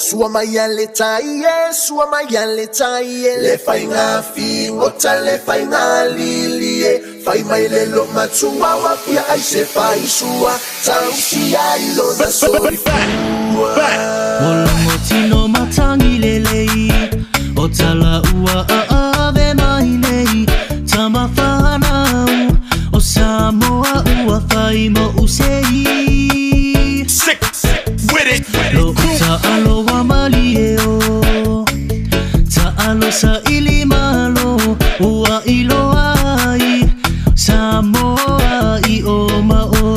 Sua mayale taie, sua mayale taie. Le fai nga fingota, le fai nga lilie. Fai mai le lo matua wapia ai se fai sua. Tausi ai lo na sori fua. Mola motino matangi lelei. Otala ua ave mai nei. Tama whanau. O Samoa ua fai mo usei. Sick with it. Lo ta'alo wa mali e o. Ta'alo sa ili malo. Ua ilo ai. Samoa I o ma o.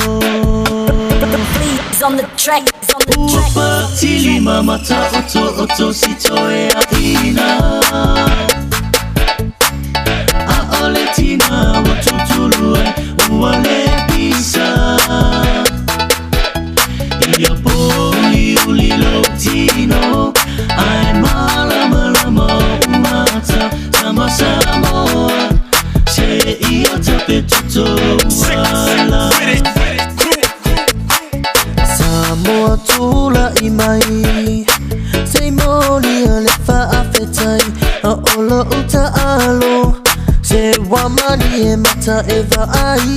Please on the track. Upa tili mamata oto sitoe a ina. A oletina watutulue uale pisa. Ia poli ulilo tino. Ai malama umata sama Samoa. Se ia tape tuto wala. Samoa tula imai. Sei moli ale whaafetai. A olo uta alo. Se wamani e mata e vai.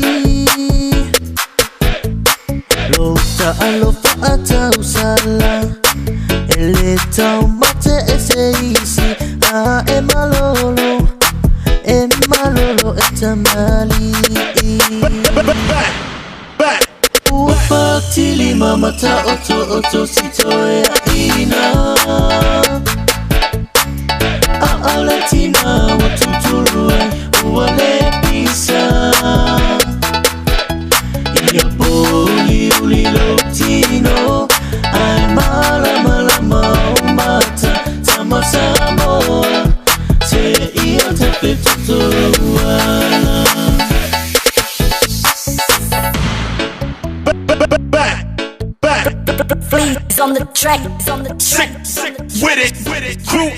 Lo uta alo whaata usala. Ele tau mate e se isi. A e malolo. E malolo e tamali. Upa tili mamata oto sitoe a ina. A alatina watutulue uale pisa. Ia poli ulilo tino. Ai malama umata sama Samoa. Se ia tape tuto wala. Please on the track. Sick with it. Crew.